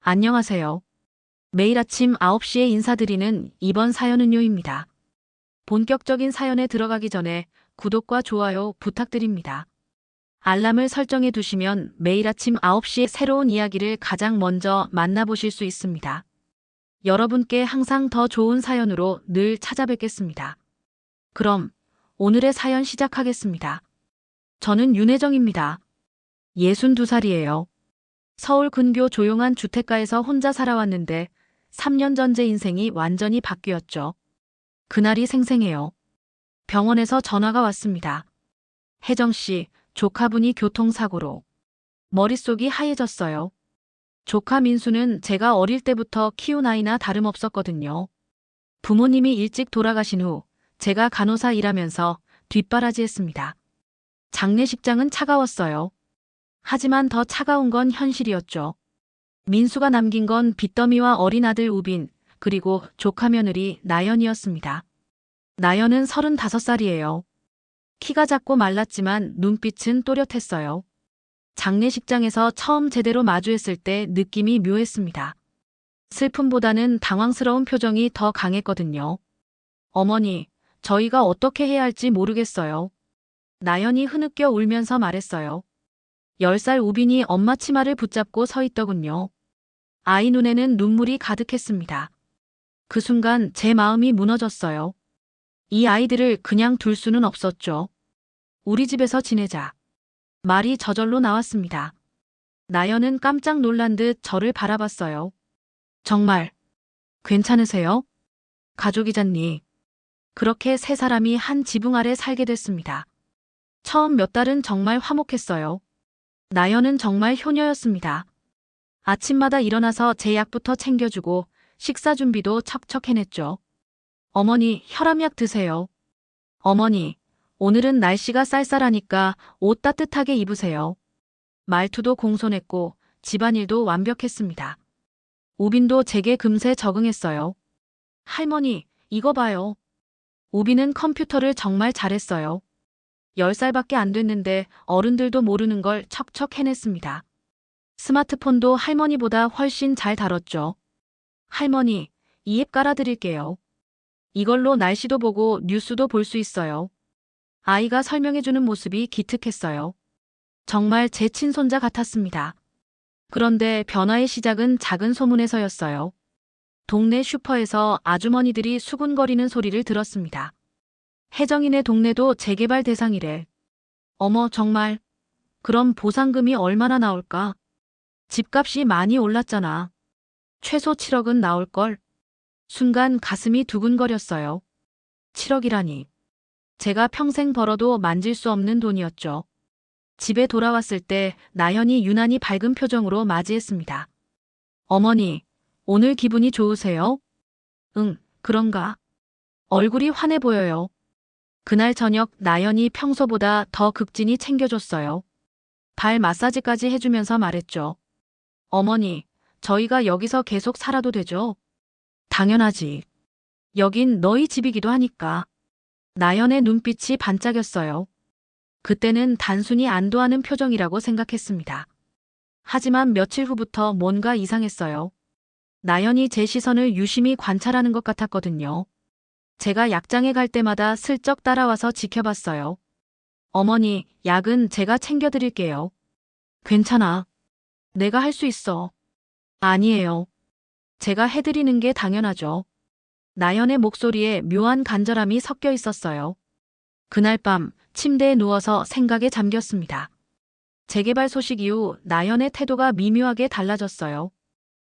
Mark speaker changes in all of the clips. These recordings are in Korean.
Speaker 1: 안녕하세요. 매일 아침 9시에 인사드리는 이번 사연은요입니다. 본격적인 사연에 들어가기 전에 구독과 좋아요 부탁드립니다. 알람을 설정해 두시면 매일 아침 9시에 새로운 이야기를 가장 먼저 만나보실 수 있습니다. 여러분께 항상 더 좋은 사연으로 늘 찾아뵙겠습니다. 그럼 오늘의 사연 시작하겠습니다. 저는 윤혜정입니다. 62살이에요. 서울 근교 조용한 주택가에서 혼자 살아왔는데 3년 전 제 인생이 완전히 바뀌었죠. 그날이 생생해요. 병원에서 전화가 왔습니다. 혜정 씨, 조카분이 교통사고로. 머릿속이 하얘졌어요. 조카 민수는 제가 어릴 때부터 키운 아이나 다름없었거든요. 부모님이 일찍 돌아가신 후 제가 간호사 일하면서 뒷바라지했습니다. 장례식장은 차가웠어요. 하지만 더 차가운 건 현실이었죠. 민수가 남긴 건 빚더미와 어린 아들 우빈, 그리고 조카 며느리 나연이었습니다. 나연은 35살이에요. 키가 작고 말랐지만 눈빛은 또렷했어요. 장례식장에서 처음 제대로 마주했을 때 느낌이 묘했습니다. 슬픔보다는 당황스러운 표정이 더 강했거든요. 어머니, 저희가 어떻게 해야 할지 모르겠어요. 나연이 흐느껴 울면서 말했어요. 10살 우빈이 엄마 치마를 붙잡고 서 있더군요. 아이 눈에는 눈물이 가득했습니다. 그 순간 제 마음이 무너졌어요. 이 아이들을 그냥 둘 수는 없었죠. 우리 집에서 지내자. 말이 저절로 나왔습니다. 나연은 깜짝 놀란 듯 저를 바라봤어요. 정말 괜찮으세요? 가족이잖니. 그렇게 세 사람이 한 지붕 아래 살게 됐습니다. 처음 몇 달은 정말 화목했어요. 나연은 정말 효녀였습니다. 아침마다 일어나서 제 약부터 챙겨주고 식사 준비도 척척 해냈죠. 어머니, 혈압약 드세요. 어머니, 오늘은 날씨가 쌀쌀하니까 옷 따뜻하게 입으세요. 말투도 공손했고 집안일도 완벽했습니다. 우빈도 제게 금세 적응했어요. 할머니, 이거 봐요. 우빈은 컴퓨터를 정말 잘했어요. 10살밖에 안 됐는데 어른들도 모르는 걸 척척 해냈습니다. 스마트폰도 할머니보다 훨씬 잘 다뤘죠. 할머니, 이 앱 깔아드릴게요. 이걸로 날씨도 보고 뉴스도 볼 수 있어요. 아이가 설명해주는 모습이 기특했어요. 정말 제 친손자 같았습니다. 그런데 변화의 시작은 작은 소문에서였어요. 동네 슈퍼에서 아주머니들이 수군거리는 소리를 들었습니다. 혜정이네 동네도 재개발 대상이래. 어머, 정말. 그럼 보상금이 얼마나 나올까? 집값이 많이 올랐잖아. 최소 7억은 나올걸. 순간 가슴이 두근거렸어요. 7억이라니. 제가 평생 벌어도 만질 수 없는 돈이었죠. 집에 돌아왔을 때 나연이 유난히 밝은 표정으로 맞이했습니다. 어머니, 오늘 기분이 좋으세요? 응, 그런가. 얼굴이 환해 보여요. 그날 저녁 나연이 평소보다 더 극진히 챙겨줬어요. 발 마사지까지 해주면서 말했죠. 어머니, 저희가 여기서 계속 살아도 되죠? 당연하지. 여긴 너희 집이기도 하니까. 나연의 눈빛이 반짝였어요. 그때는 단순히 안도하는 표정이라고 생각했습니다. 하지만 며칠 후부터 뭔가 이상했어요. 나연이 제 시선을 유심히 관찰하는 것 같았거든요. 제가 약장에 갈 때마다 슬쩍 따라와서 지켜봤어요. 어머니, 약은 제가 챙겨드릴게요. 괜찮아. 내가 할 수 있어. 아니에요. 제가 해드리는 게 당연하죠. 나연의 목소리에 묘한 간절함이 섞여 있었어요. 그날 밤 침대에 누워서 생각에 잠겼습니다. 재개발 소식 이후 나연의 태도가 미묘하게 달라졌어요.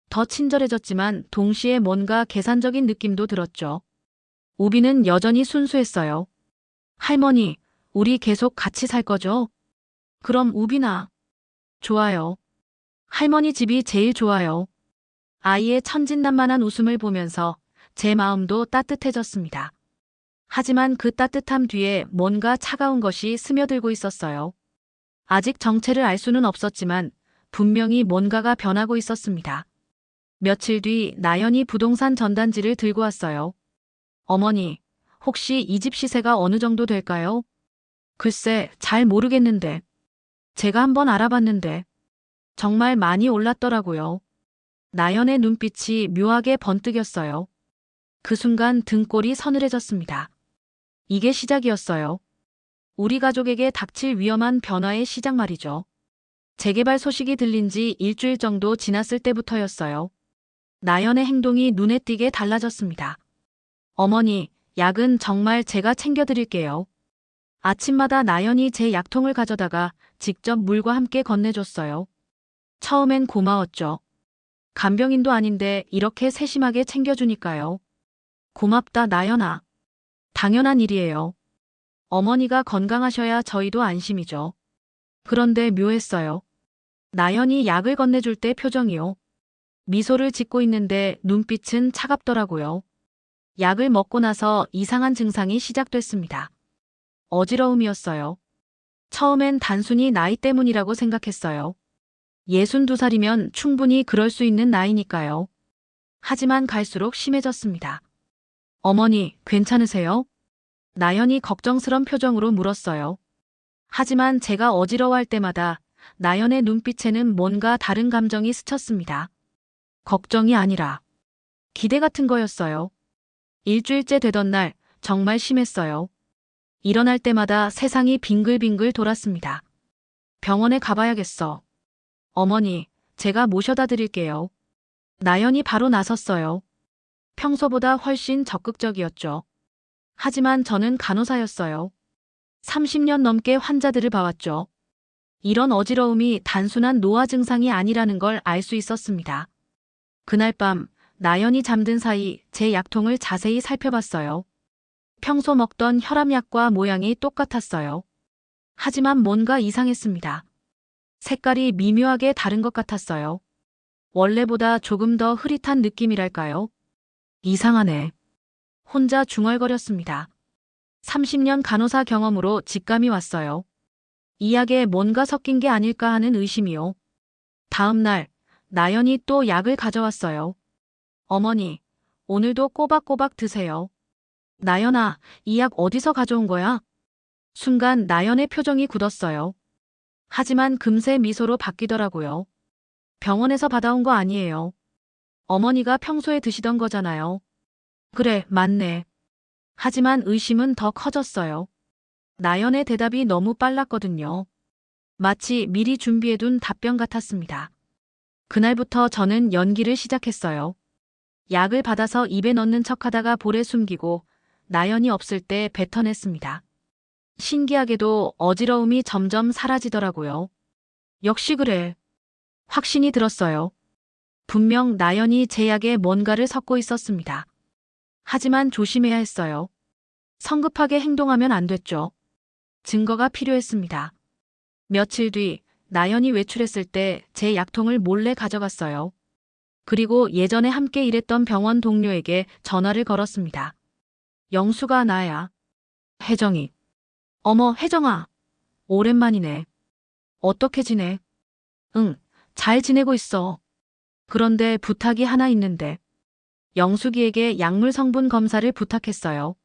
Speaker 1: 더 친절해졌지만 동시에 뭔가 계산적인 느낌도 들었죠. 우비는 여전히 순수했어요. 할머니, 우리 계속 같이 살 거죠? 그럼 우빈아. 좋아요. 할머니 집이 제일 좋아요. 아이의 천진난만한 웃음을 보면서 제 마음도 따뜻해졌습니다. 하지만 그 따뜻함 뒤에 뭔가 차가운 것이 스며들고 있었어요. 아직 정체를 알 수는 없었지만 분명히 뭔가가 변하고 있었습니다. 며칠 뒤 나연이 부동산 전단지를 들고 왔어요. 어머니, 혹시 이 집 시세가 어느 정도 될까요? 글쎄, 잘 모르겠는데. 제가 한번 알아봤는데 정말 많이 올랐더라고요. 나연의 눈빛이 묘하게 번뜩였어요. 그 순간 등골이 서늘해졌습니다. 이게 시작이었어요. 우리 가족에게 닥칠 위험한 변화의 시작 말이죠. 재개발 소식이 들린 지 일주일 정도 지났을 때부터였어요. 나연의 행동이 눈에 띄게 달라졌습니다. 어머니, 약은 정말 제가 챙겨드릴게요. 아침마다 나연이 제 약통을 가져다가 직접 물과 함께 건네줬어요. 처음엔 고마웠죠. 간병인도 아닌데 이렇게 세심하게 챙겨주니까요. 고맙다, 나연아. 당연한 일이에요. 어머니가 건강하셔야 저희도 안심이죠. 그런데 묘했어요. 나연이 약을 건네줄 때 표정이요. 미소를 짓고 있는데 눈빛은 차갑더라고요. 약을 먹고 나서 이상한 증상이 시작됐습니다. 어지러움이었어요. 처음엔 단순히 나이 때문이라고 생각했어요. 62살이면 충분히 그럴 수 있는 나이니까요. 하지만 갈수록 심해졌습니다. 어머니, 괜찮으세요? 나연이 걱정스런 표정으로 물었어요. 하지만 제가 어지러워할 때마다 나연의 눈빛에는 뭔가 다른 감정이 스쳤습니다. 걱정이 아니라 기대 같은 거였어요. 일주일째 되던 날 정말 심했어요. 일어날 때마다 세상이 빙글빙글 돌았습니다. 병원에 가봐야겠어. 어머니, 제가 모셔다 드릴게요. 나연이 바로 나섰어요. 평소보다 훨씬 적극적이었죠. 하지만 저는 간호사였어요. 30년 넘게 환자들을 봐왔죠. 이런 어지러움이 단순한 노화 증상이 아니라는 걸 알 수 있었습니다. 그날 밤 나연이 잠든 사이 제 약통을 자세히 살펴봤어요. 평소 먹던 혈압약과 모양이 똑같았어요. 하지만 뭔가 이상했습니다. 색깔이 미묘하게 다른 것 같았어요. 원래보다 조금 더 흐릿한 느낌이랄까요? 이상하네. 혼자 중얼거렸습니다. 30년 간호사 경험으로 직감이 왔어요. 이 약에 뭔가 섞인 게 아닐까 하는 의심이요. 다음 날 나연이 또 약을 가져왔어요. 어머니, 오늘도 꼬박꼬박 드세요. 나연아, 이 약 어디서 가져온 거야? 순간 나연의 표정이 굳었어요. 하지만 금세 미소로 바뀌더라고요. 병원에서 받아온 거 아니에요. 어머니가 평소에 드시던 거잖아요. 그래, 맞네. 하지만 의심은 더 커졌어요. 나연의 대답이 너무 빨랐거든요. 마치 미리 준비해둔 답변 같았습니다. 그날부터 저는 연기를 시작했어요. 약을 받아서 입에 넣는 척하다가 볼에 숨기고 나연이 없을 때 뱉어냈습니다. 신기하게도 어지러움이 점점 사라지더라고요. 역시 그래. 확신이 들었어요. 분명 나연이 제 약에 뭔가를 섞고 있었습니다. 하지만 조심해야 했어요. 성급하게 행동하면 안 됐죠. 증거가 필요했습니다. 며칠 뒤 나연이 외출했을 때 제 약통을 몰래 가져갔어요. 그리고 예전에 함께 일했던 병원 동료에게 전화를 걸었습니다. 영수가 나야. 혜정이. 어머, 혜정아. 오랜만이네. 어떻게 지내? 응, 잘 지내고 있어. 그런데 부탁이 하나 있는데. 영숙이에게 약물 성분 검사를 부탁했어요.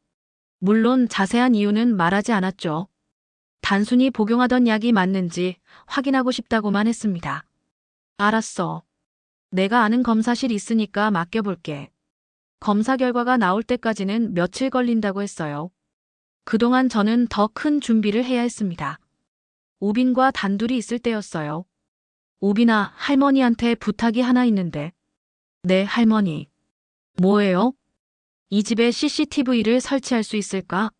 Speaker 1: 물론 자세한 이유는 말하지 않았죠. 단순히 복용하던 약이 맞는지 확인하고 싶다고만 했습니다. 알았어. 내가 아는 검사실 있으니까 맡겨볼게. 검사 결과가 나올 때까지는 며칠 걸린다고 했어요. 그동안 저는 더 큰 준비를 해야 했습니다. 우빈과 단둘이 있을 때였어요. 우빈아, 할머니한테 부탁이 하나 있는데. 네, 할머니. 뭐예요? 이 집에 CCTV를 설치할 수 있을까?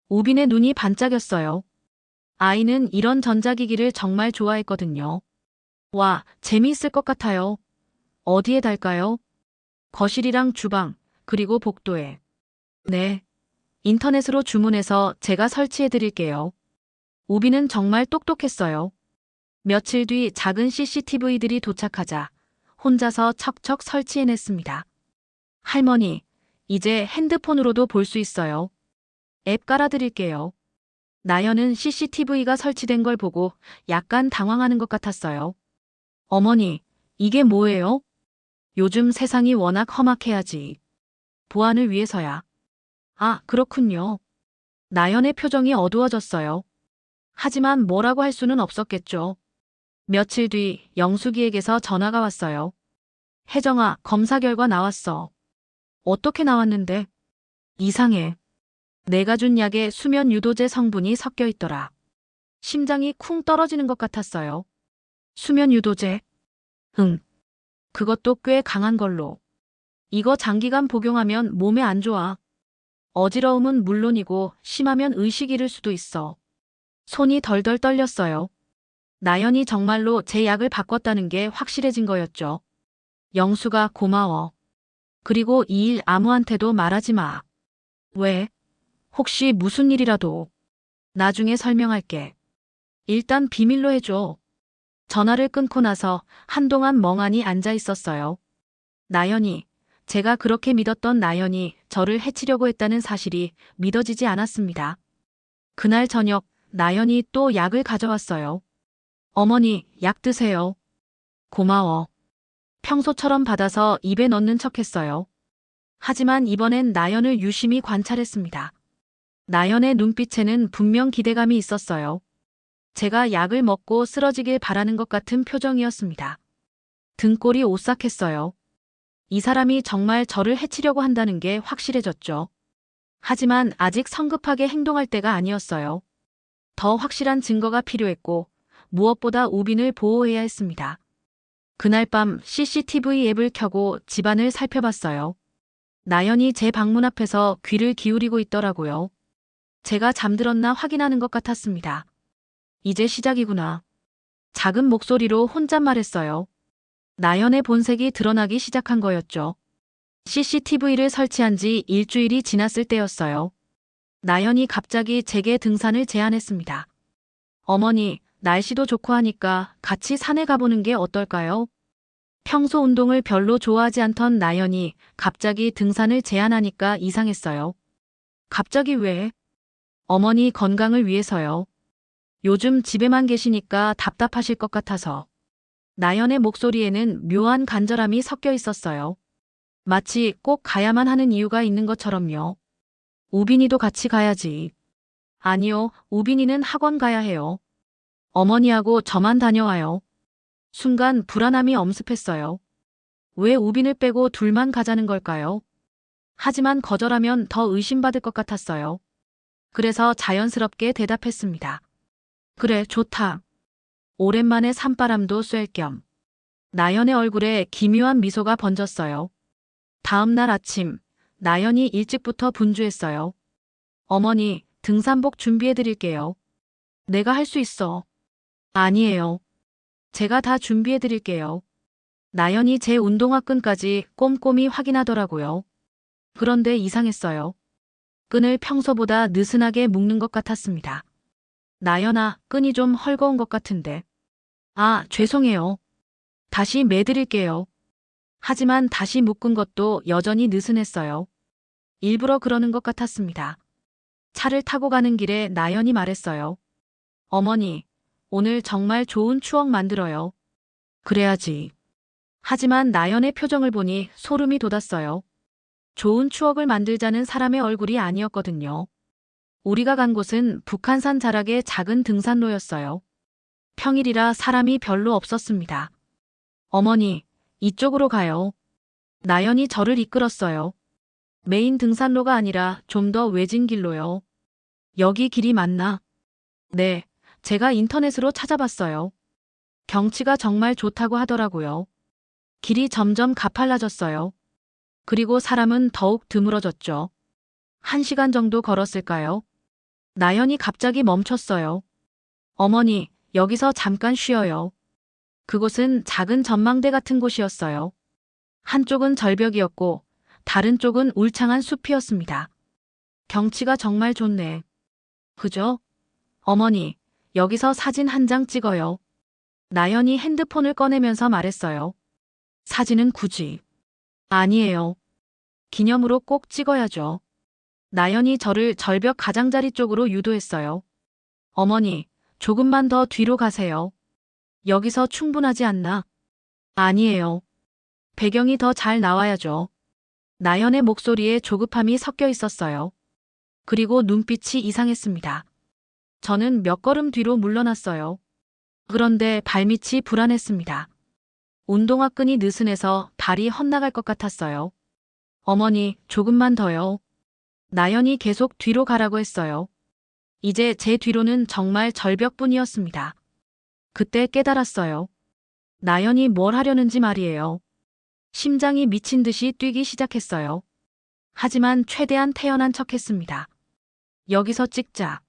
Speaker 1: 우빈의 눈이 반짝였어요. 아이는 이런 전자기기를 정말 좋아했거든요. 와, 재미있을 것 같아요. 어디에 달까요? 거실이랑 주방, 그리고 복도에. 네. 인터넷으로 주문해서 제가 설치해 드릴게요. 우빈은 정말 똑똑했어요. 며칠 뒤 작은 CCTV들이 도착하자 혼자서 척척 설치해냈습니다. 할머니, 이제 핸드폰으로도 볼 수 있어요. 앱 깔아드릴게요. 나연은 CCTV가 설치된 걸 보고 약간 당황하는 것 같았어요. 어머니, 이게 뭐예요? 요즘 세상이 워낙 험악해야지. 보안을 위해서야. 아, 그렇군요. 나연의 표정이 어두워졌어요. 하지만 뭐라고 할 수는 없었겠죠. 며칠 뒤 영숙이에게서 전화가 왔어요. 혜정아, 검사 결과 나왔어. 어떻게 나왔는데? 이상해. 내가 준 약에 수면 유도제 성분이 섞여 있더라. 심장이 쿵 떨어지는 것 같았어요. 수면 유도제? 응. 그것도 꽤 강한 걸로. 이거 장기간 복용하면 몸에 안 좋아. 어지러움은 물론이고 심하면 의식 잃을 수도 있어. 손이 덜덜 떨렸어요. 나연이 정말로 제 약을 바꿨다는 게 확실해진 거였죠. 영수가 고마워. 그리고 이 일 아무한테도 말하지 마. 왜? 혹시 무슨 일이라도. 나중에 설명할게. 일단 비밀로 해줘. 전화를 끊고 나서 한동안 멍하니 앉아 있었어요. 나연이, 제가 그렇게 믿었던 나연이 저를 해치려고 했다는 사실이 믿어지지 않았습니다. 그날 저녁, 나연이 또 약을 가져왔어요. 어머니, 약 드세요. 고마워. 평소처럼 받아서 입에 넣는 척했어요. 하지만 이번엔 나연을 유심히 관찰했습니다. 나연의 눈빛에는 분명 기대감이 있었어요. 제가 약을 먹고 쓰러지길 바라는 것 같은 표정이었습니다. 등골이 오싹했어요. 이 사람이 정말 저를 해치려고 한다는 게 확실해졌죠. 하지만 아직 성급하게 행동할 때가 아니었어요. 더 확실한 증거가 필요했고 무엇보다 우빈을 보호해야 했습니다. 그날 밤 CCTV 앱을 켜고 집안을 살펴봤어요. 나연이 제 방문 앞에서 귀를 기울이고 있더라고요. 제가 잠들었나 확인하는 것 같았습니다. 이제 시작이구나. 작은 목소리로 혼잣말했어요. 나연의 본색이 드러나기 시작한 거였죠. CCTV를 설치한 지 일주일이 지났을 때였어요. 나연이 갑자기 제게 등산을 제안했습니다. 어머니, 날씨도 좋고 하니까 같이 산에 가보는 게 어떨까요? 평소 운동을 별로 좋아하지 않던 나연이 갑자기 등산을 제안하니까 이상했어요. 갑자기 왜? 어머니 건강을 위해서요. 요즘 집에만 계시니까 답답하실 것 같아서. 나연의 목소리에는 묘한 간절함이 섞여 있었어요. 마치 꼭 가야만 하는 이유가 있는 것처럼요. 우빈이도 같이 가야지. 아니요, 우빈이는 학원 가야 해요. 어머니하고 저만 다녀와요. 순간 불안함이 엄습했어요. 왜 우빈을 빼고 둘만 가자는 걸까요? 하지만 거절하면 더 의심받을 것 같았어요. 그래서 자연스럽게 대답했습니다. 그래, 좋다. 오랜만에 산바람도 쐴 겸. 나연의 얼굴에 기묘한 미소가 번졌어요. 다음 날 아침, 나연이 일찍부터 분주했어요. 어머니, 등산복 준비해드릴게요. 내가 할 수 있어. 아니에요. 제가 다 준비해드릴게요. 나연이 제 운동화 끈까지 꼼꼼히 확인하더라고요. 그런데 이상했어요. 끈을 평소보다 느슨하게 묶는 것 같았습니다. 나연아, 끈이 좀 헐거운 것 같은데. 아, 죄송해요. 다시 매드릴게요. 하지만 다시 묶은 것도 여전히 느슨했어요. 일부러 그러는 것 같았습니다. 차를 타고 가는 길에 나연이 말했어요. 어머니, 오늘 정말 좋은 추억 만들어요. 그래야지. 하지만 나연의 표정을 보니 소름이 돋았어요. 좋은 추억을 만들자는 사람의 얼굴이 아니었거든요. 우리가 간 곳은 북한산 자락의 작은 등산로였어요. 평일이라 사람이 별로 없었습니다. 어머니, 이쪽으로 가요. 나연이 저를 이끌었어요. 메인 등산로가 아니라 좀 더 외진 길로요. 여기 길이 맞나? 네, 제가 인터넷으로 찾아봤어요. 경치가 정말 좋다고 하더라고요. 길이 점점 가팔라졌어요. 그리고 사람은 더욱 드물어졌죠. 1시간 정도 걸었을까요? 나연이 갑자기 멈췄어요. 어머니, 여기서 잠깐 쉬어요. 그곳은 작은 전망대 같은 곳이었어요. 한쪽은 절벽이었고 다른 쪽은 울창한 숲이었습니다. 경치가 정말 좋네. 그죠? 어머니, 여기서 사진 한 장 찍어요. 나연이 핸드폰을 꺼내면서 말했어요. 사진은 굳이. 아니에요. 기념으로 꼭 찍어야죠. 나연이 저를 절벽 가장자리 쪽으로 유도했어요. 어머니, 조금만 더 뒤로 가세요. 여기서 충분하지 않나? 아니에요. 배경이 더 잘 나와야죠. 나연의 목소리에 조급함이 섞여 있었어요. 그리고 눈빛이 이상했습니다. 저는 몇 걸음 뒤로 물러났어요. 그런데 발밑이 불안했습니다. 운동화 끈이 느슨해서 발이 헛나갈 것 같았어요. 어머니, 조금만 더요. 나연이 계속 뒤로 가라고 했어요. 이제 제 뒤로는 정말 절벽뿐이었습니다. 그때 깨달았어요. 나연이 뭘 하려는지 말이에요. 심장이 미친 듯이 뛰기 시작했어요. 하지만 최대한 태연한 척했습니다. 여기서 찍자.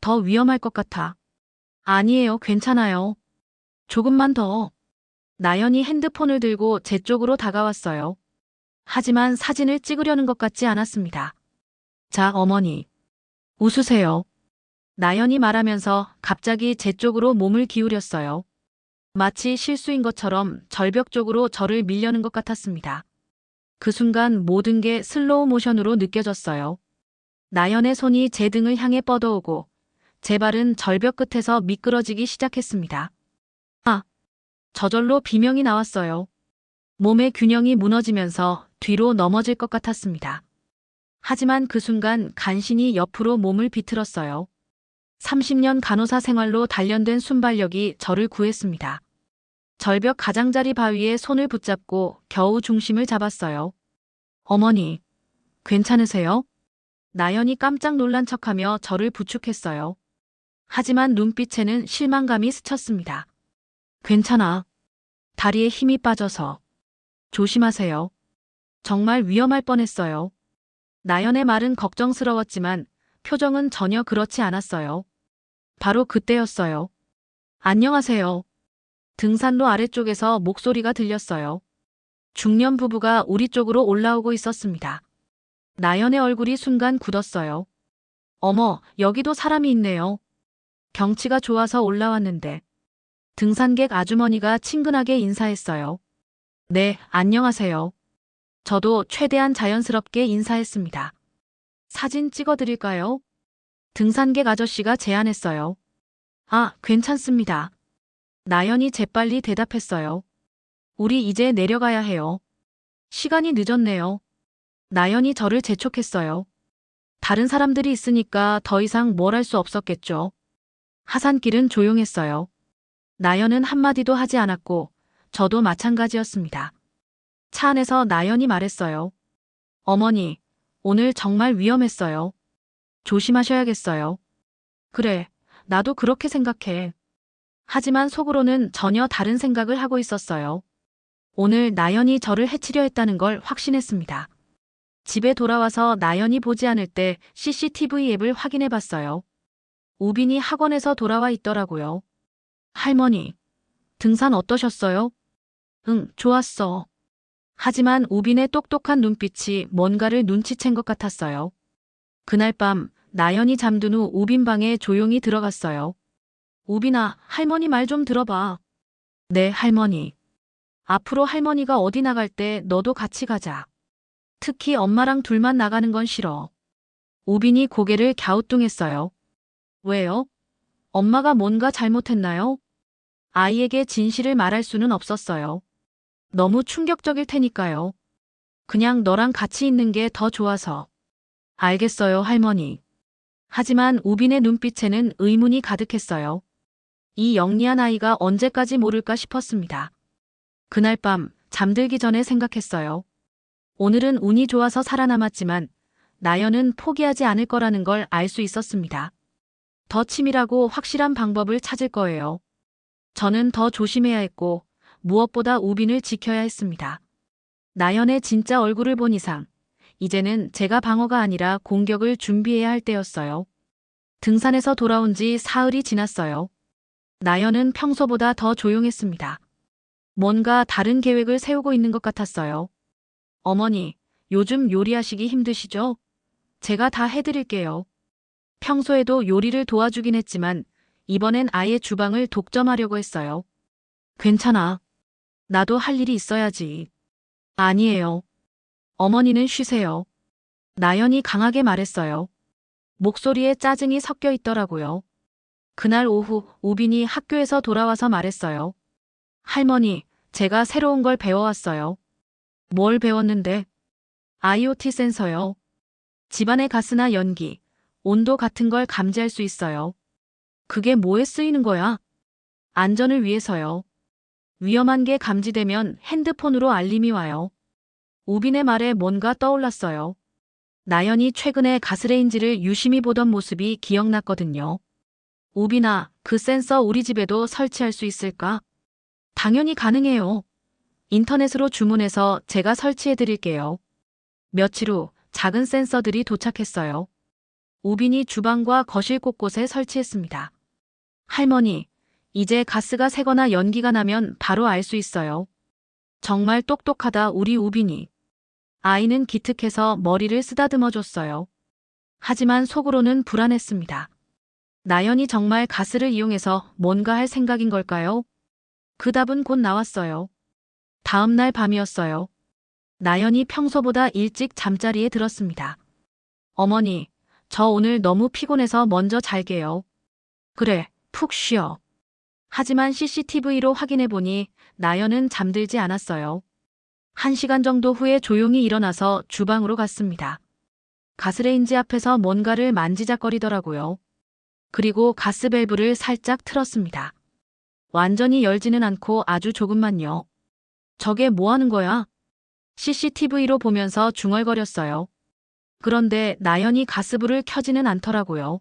Speaker 1: 더 위험할 것 같아. 아니에요, 괜찮아요. 조금만 더. 나연이 핸드폰을 들고 제 쪽으로 다가왔어요. 하지만 사진을 찍으려는 것 같지 않았습니다. 자, 어머니. 웃으세요. 나연이 말하면서 갑자기 제 쪽으로 몸을 기울였어요. 마치 실수인 것처럼 절벽 쪽으로 저를 밀려는 것 같았습니다. 그 순간 모든 게 슬로우 모션으로 느껴졌어요. 나연의 손이 제 등을 향해 뻗어오고 제 발은 절벽 끝에서 미끄러지기 시작했습니다. 아! 저절로 비명이 나왔어요. 몸의 균형이 무너지면서 뒤로 넘어질 것 같았습니다. 하지만 그 순간 간신히 옆으로 몸을 비틀었어요. 30년 간호사 생활로 단련된 순발력이 저를 구했습니다. 절벽 가장자리 바위에 손을 붙잡고 겨우 중심을 잡았어요. 어머니, 괜찮으세요? 나연이 깜짝 놀란 척하며 저를 부축했어요. 하지만 눈빛에는 실망감이 스쳤습니다. 괜찮아. 다리에 힘이 빠져서. 조심하세요. 정말 위험할 뻔했어요. 나연의 말은 걱정스러웠지만 표정은 전혀 그렇지 않았어요. 바로 그때였어요. 안녕하세요. 등산로 아래쪽에서 목소리가 들렸어요. 중년 부부가 우리 쪽으로 올라오고 있었습니다. 나연의 얼굴이 순간 굳었어요. 어머, 여기도 사람이 있네요. 경치가 좋아서 올라왔는데. 등산객 아주머니가 친근하게 인사했어요. 네, 안녕하세요. 저도 최대한 자연스럽게 인사했습니다. 사진 찍어드릴까요? 등산객 아저씨가 제안했어요. 아, 괜찮습니다. 나연이 재빨리 대답했어요. 우리 이제 내려가야 해요. 시간이 늦었네요. 나연이 저를 재촉했어요. 다른 사람들이 있으니까 더 이상 뭘 할 수 없었겠죠. 하산길은 조용했어요. 나연은 한마디도 하지 않았고 저도 마찬가지였습니다. 차 안에서 나연이 말했어요. 어머니, 오늘 정말 위험했어요. 조심하셔야겠어요. 그래, 나도 그렇게 생각해. 하지만 속으로는 전혀 다른 생각을 하고 있었어요. 오늘 나연이 저를 해치려 했다는 걸 확신했습니다. 집에 돌아와서 나연이 보지 않을 때 CCTV 앱을 확인해 봤어요. 우빈이 학원에서 돌아와 있더라고요. 할머니, 등산 어떠셨어요? 응, 좋았어. 하지만 우빈의 똑똑한 눈빛이 뭔가를 눈치챈 것 같았어요. 그날 밤 나연이 잠든 후 우빈 방에 조용히 들어갔어요. 우빈아, 할머니 말 좀 들어봐. 네, 할머니. 앞으로 할머니가 어디 나갈 때 너도 같이 가자. 특히 엄마랑 둘만 나가는 건 싫어. 우빈이 고개를 갸우뚱했어요. 왜요? 엄마가 뭔가 잘못했나요? 아이에게 진실을 말할 수는 없었어요. 너무 충격적일 테니까요. 그냥 너랑 같이 있는 게 더 좋아서. 알겠어요, 할머니. 하지만 우빈의 눈빛에는 의문이 가득했어요. 이 영리한 아이가 언제까지 모를까 싶었습니다. 그날 밤 잠들기 전에 생각했어요. 오늘은 운이 좋아서 살아남았지만 나연은 포기하지 않을 거라는 걸 알 수 있었습니다. 더 치밀하고 확실한 방법을 찾을 거예요. 저는 더 조심해야 했고 무엇보다 우빈을 지켜야 했습니다. 나연의 진짜 얼굴을 본 이상 이제는 제가 방어가 아니라 공격을 준비해야 할 때였어요. 등산에서 돌아온 지 사흘이 지났어요. 나연은 평소보다 더 조용했습니다. 뭔가 다른 계획을 세우고 있는 것 같았어요. 어머니, 요즘 요리하시기 힘드시죠? 제가 다 해드릴게요. 평소에도 요리를 도와주긴 했지만 이번엔 아예 주방을 독점하려고 했어요. 괜찮아. 나도 할 일이 있어야지. 아니에요. 어머니는 쉬세요. 나연이 강하게 말했어요. 목소리에 짜증이 섞여 있더라고요. 그날 오후 우빈이 학교에서 돌아와서 말했어요. 할머니, 제가 새로운 걸 배워왔어요. 뭘 배웠는데? IoT 센서요. 집안의 가스나 연기, 온도 같은 걸 감지할 수 있어요. 그게 뭐에 쓰이는 거야? 안전을 위해서요. 위험한 게 감지되면 핸드폰으로 알림이 와요. 우빈의 말에 뭔가 떠올랐어요. 나연이 최근에 가스레인지를 유심히 보던 모습이 기억났거든요. 우빈아, 그 센서 우리 집에도 설치할 수 있을까? 당연히 가능해요. 인터넷으로 주문해서 제가 설치해 드릴게요. 며칠 후 작은 센서들이 도착했어요. 우빈이 주방과 거실 곳곳에 설치했습니다. 할머니, 이제 가스가 새거나 연기가 나면 바로 알 수 있어요. 정말 똑똑하다 우리 우빈이. 아이는 기특해서 머리를 쓰다듬어 줬어요. 하지만 속으로는 불안했습니다. 나연이 정말 가스를 이용해서 뭔가 할 생각인 걸까요? 그 답은 곧 나왔어요. 다음 날 밤이었어요. 나연이 평소보다 일찍 잠자리에 들었습니다. 어머니, 저 오늘 너무 피곤해서 먼저 잘게요. 그래, 푹 쉬어. 하지만 CCTV로 확인해 보니 나연은 잠들지 않았어요. 1시간 정도 후에 조용히 일어나서 주방으로 갔습니다. 가스레인지 앞에서 뭔가를 만지작거리더라고요. 그리고 가스밸브를 살짝 틀었습니다. 완전히 열지는 않고 아주 조금만요. 저게 뭐 하는 거야? CCTV로 보면서 중얼거렸어요. 그런데 나연이 가스불을 켜지는 않더라고요.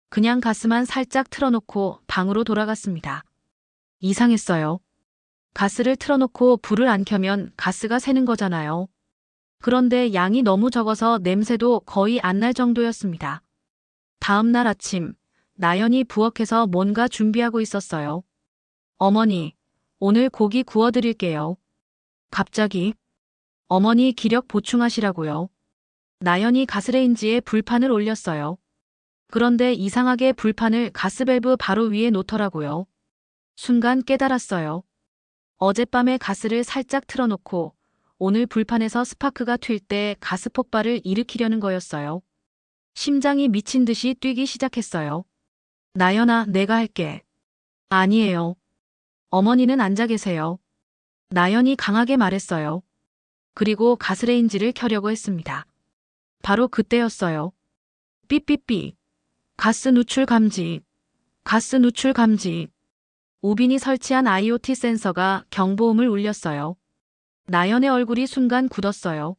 Speaker 1: 그냥 가스만 살짝 틀어놓고 방으로 돌아갔습니다. 이상했어요. 가스를 틀어놓고 불을 안 켜면 가스가 새는 거잖아요. 그런데 양이 너무 적어서 냄새도 거의 안 날 정도였습니다. 다음 날 아침, 나연이 부엌에서 뭔가 준비하고 있었어요. 어머니, 오늘 고기 구워드릴게요. 갑자기, 어머니 기력 보충하시라고요. 나연이 가스레인지에 불판을 올렸어요. 그런데 이상하게 불판을 가스밸브 바로 위에 놓더라고요. 순간 깨달았어요. 어젯밤에 가스를 살짝 틀어놓고 오늘 불판에서 스파크가 튈 때 가스 폭발을 일으키려는 거였어요. 심장이 미친 듯이 뛰기 시작했어요. 나연아, 내가 할게. 아니에요. 어머니는 앉아 계세요. 나연이 강하게 말했어요. 그리고 가스레인지를 켜려고 했습니다. 바로 그때였어요. 삐삐삐. 가스 누출 감지. 가스 누출 감지. 우빈이 설치한 IoT 센서가 경보음을 울렸어요. 나연의 얼굴이 순간 굳었어요.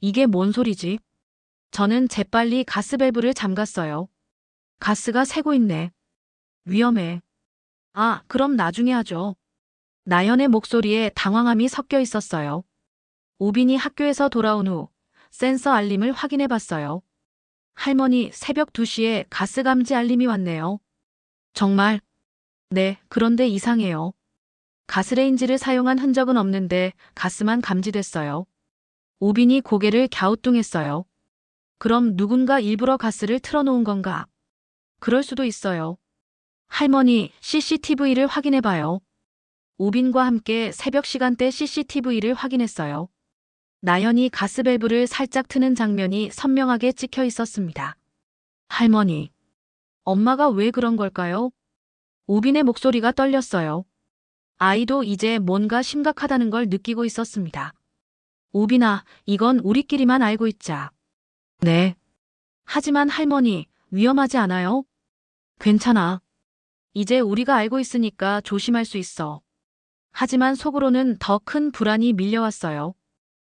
Speaker 1: 이게 뭔 소리지? 저는 재빨리 가스밸브를 잠갔어요. 가스가 새고 있네. 위험해. 아, 그럼 나중에 하죠. 나연의 목소리에 당황함이 섞여 있었어요. 우빈이 학교에서 돌아온 후 센서 알림을 확인해 봤어요. 할머니, 새벽 2시에 가스 감지 알림이 왔네요. 정말? 네, 그런데 이상해요. 가스레인지를 사용한 흔적은 없는데 가스만 감지됐어요. 우빈이 고개를 갸우뚱했어요. 그럼 누군가 일부러 가스를 틀어놓은 건가? 그럴 수도 있어요. 할머니, CCTV를 확인해봐요. 우빈과 함께 새벽 시간대 CCTV를 확인했어요. 나연이 가스밸브를 살짝 트는 장면이 선명하게 찍혀 있었습니다. 할머니, 엄마가 왜 그런 걸까요? 우빈의 목소리가 떨렸어요. 아이도 이제 뭔가 심각하다는 걸 느끼고 있었습니다. 우빈아, 이건 우리끼리만 알고 있자. 네. 하지만 할머니, 위험하지 않아요? 괜찮아. 이제 우리가 알고 있으니까 조심할 수 있어. 하지만 속으로는 더 큰 불안이 밀려왔어요.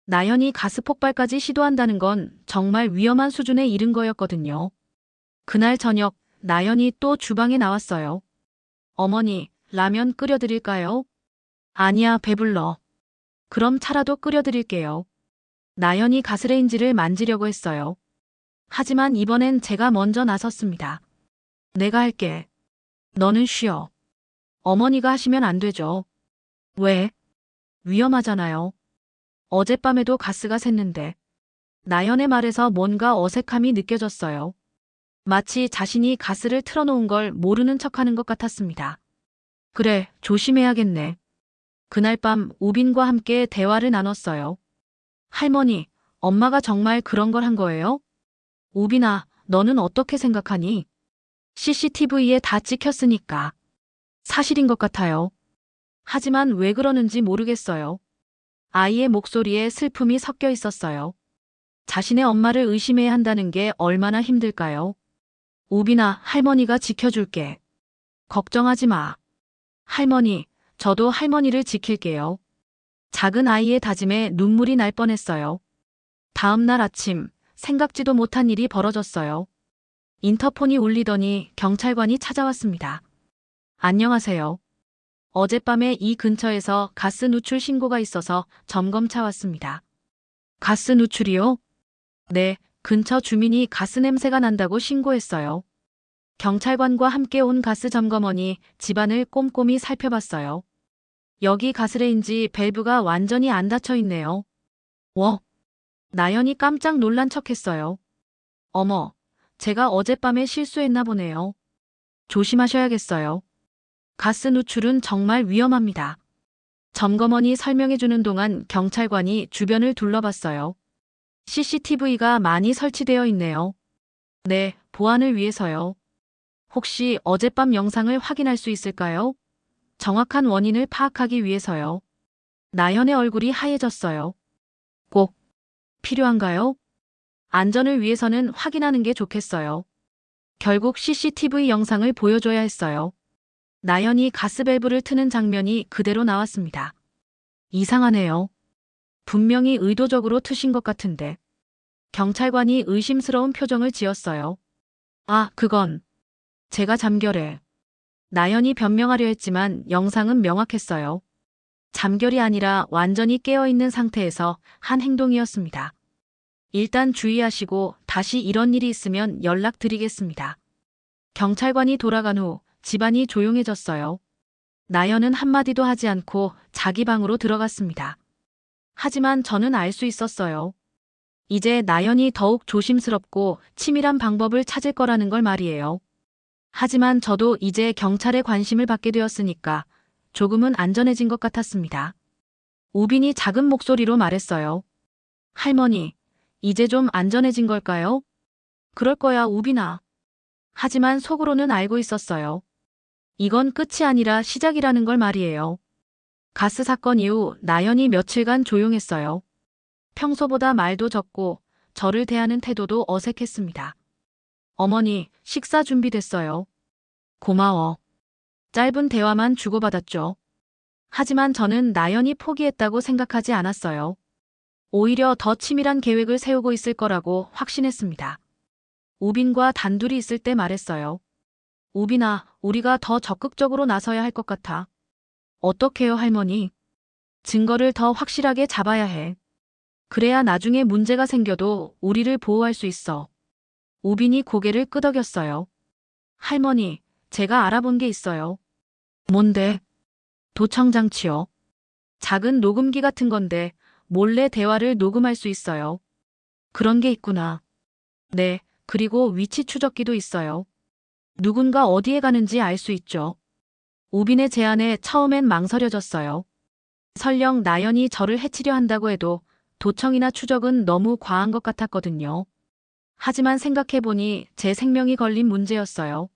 Speaker 1: 나연이 가스 폭발까지 시도한다는 건 정말 위험한 수준에 이른 거였거든요. 그날 저녁, 나연이 또 주방에 나왔어요. 어머니, 라면 끓여드릴까요? 아니야, 배불러. 그럼 차라도 끓여드릴게요. 나연이 가스레인지를 만지려고 했어요. 하지만 이번엔 제가 먼저 나섰습니다. 내가 할게. 너는 쉬어. 어머니가 하시면 안 되죠. 왜? 위험하잖아요. 어젯밤에도 가스가 샜는데. 나연의 말에서 뭔가 어색함이 느껴졌어요. 마치 자신이 가스를 틀어놓은 걸 모르는 척하는 것 같았습니다. 그래, 조심해야겠네. 그날 밤 우빈과 함께 대화를 나눴어요. 할머니, 엄마가 정말 그런 걸 한 거예요? 우빈아, 너는 어떻게 생각하니? CCTV에 다 찍혔으니까. 사실인 것 같아요. 하지만 왜 그러는지 모르겠어요. 아이의 목소리에 슬픔이 섞여 있었어요. 자신의 엄마를 의심해야 한다는 게 얼마나 힘들까요? 우빈아, 할머니가 지켜줄게. 걱정하지 마. 할머니, 저도 할머니를 지킬게요. 작은 아이의 다짐에 눈물이 날 뻔했어요. 다음 날 아침, 생각지도 못한 일이 벌어졌어요. 인터폰이 울리더니 경찰관이 찾아왔습니다. 안녕하세요. 어젯밤에 이 근처에서 가스 누출 신고가 있어서 점검차 왔습니다. 가스 누출이요? 네, 근처 주민이 가스 냄새가 난다고 신고했어요. 경찰관과 함께 온 가스 점검원이 집안을 꼼꼼히 살펴봤어요. 여기 가스레인지 밸브가 완전히 안 닫혀 있네요. 나연이 깜짝 놀란 척했어요. 어머, 제가 어젯밤에 실수했나 보네요. 조심하셔야겠어요. 가스 누출은 정말 위험합니다. 점검원이 설명해주는 동안 경찰관이 주변을 둘러봤어요. CCTV가 많이 설치되어 있네요. 네, 보안을 위해서요. 혹시 어젯밤 영상을 확인할 수 있을까요? 정확한 원인을 파악하기 위해서요. 나연의 얼굴이 하얘졌어요. 꼭 필요한가요? 안전을 위해서는 확인하는 게 좋겠어요. 결국 CCTV 영상을 보여줘야 했어요. 나연이 가스밸브를 트는 장면이 그대로 나왔습니다. 이상하네요. 분명히 의도적으로 트신 것 같은데. 경찰관이 의심스러운 표정을 지었어요. 아, 그건 제가 잠결에. 나연이 변명하려 했지만 영상은 명확했어요. 잠결이 아니라 완전히 깨어있는 상태에서 한 행동이었습니다. 일단 주의하시고 다시 이런 일이 있으면 연락드리겠습니다. 경찰관이 돌아간 후 집안이 조용해졌어요. 나연은 한마디도 하지 않고 자기 방으로 들어갔습니다. 하지만 저는 알 수 있었어요. 이제 나연이 더욱 조심스럽고 치밀한 방법을 찾을 거라는 걸 말이에요. 하지만 저도 이제 경찰의 관심을 받게 되었으니까 조금은 안전해진 것 같았습니다. 우빈이 작은 목소리로 말했어요. 할머니, 이제 좀 안전해진 걸까요? 그럴 거야, 우빈아. 하지만 속으로는 알고 있었어요. 이건 끝이 아니라 시작이라는 걸 말이에요. 가스 사건 이후 나연이 며칠간 조용했어요. 평소보다 말도 적고 저를 대하는 태도도 어색했습니다. 어머니, 식사 준비됐어요. 고마워. 짧은 대화만 주고받았죠. 하지만 저는 나연이 포기했다고 생각하지 않았어요. 오히려 더 치밀한 계획을 세우고 있을 거라고 확신했습니다. 우빈과 단둘이 있을 때 말했어요. 우빈아, 우리가 더 적극적으로 나서야 할 것 같아. 어떡해요, 할머니? 증거를 더 확실하게 잡아야 해. 그래야 나중에 문제가 생겨도 우리를 보호할 수 있어. 우빈이 고개를 끄덕였어요. 할머니, 제가 알아본 게 있어요. 뭔데? 도청장치요. 작은 녹음기 같은 건데 몰래 대화를 녹음할 수 있어요. 그런 게 있구나. 네, 그리고 위치 추적기도 있어요. 누군가 어디에 가는지 알 수 있죠. 우빈의 제안에 처음엔 망설여졌어요. 설령 나연이 저를 해치려 한다고 해도 도청이나 추적은 너무 과한 것 같았거든요. 하지만 생각해보니 제 생명이 걸린 문제였어요.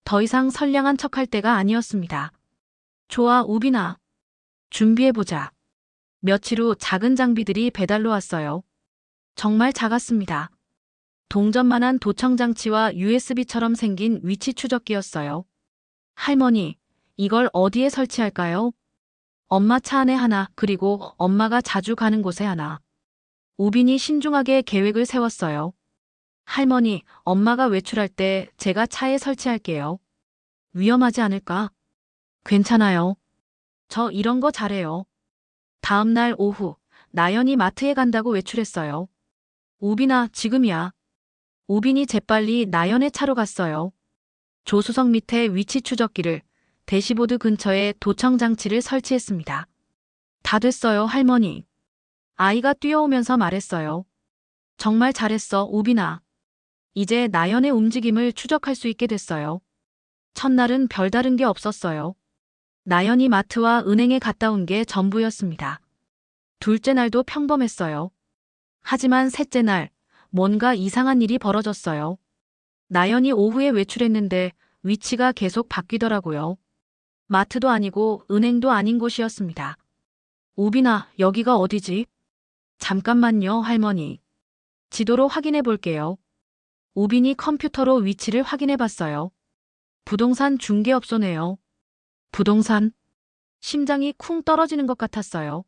Speaker 1: 더 이상 선량한 척할 때가 아니었습니다. 좋아, 우빈아. 준비해보자. 며칠 후 작은 장비들이 배달로 왔어요. 정말 작았습니다. 동전만한 도청장치와 USB처럼 생긴 위치 추적기였어요. 할머니, 이걸 어디에 설치할까요? 엄마 차 안에 하나, 그리고 엄마가 자주 가는 곳에 하나. 우빈이 신중하게 계획을 세웠어요. 할머니, 엄마가 외출할 때 제가 차에 설치할게요. 위험하지 않을까? 괜찮아요. 저 이런 거 잘해요. 다음 날 오후, 나연이 마트에 간다고 외출했어요. 우빈아, 지금이야. 우빈이 재빨리 나연의 차로 갔어요. 조수석 밑에 위치 추적기를, 대시보드 근처에 도청장치를 설치했습니다. 다 됐어요, 할머니. 아이가 뛰어오면서 말했어요. 정말 잘했어, 우빈아. 이제 나연의 움직임을 추적할 수 있게 됐어요. 첫날은 별다른 게 없었어요. 나연이 마트와 은행에 갔다 온 게 전부였습니다. 둘째 날도 평범했어요. 하지만 셋째 날, 뭔가 이상한 일이 벌어졌어요. 나연이 오후에 외출했는데 위치가 계속 바뀌더라고요. 마트도 아니고 은행도 아닌 곳이었습니다. 우빈아, 여기가 어디지? 잠깐만요, 할머니. 지도로 확인해 볼게요. 우빈이 컴퓨터로 위치를 확인해 봤어요. 부동산 중개업소네요. 부동산? 심장이 쿵 떨어지는 것 같았어요.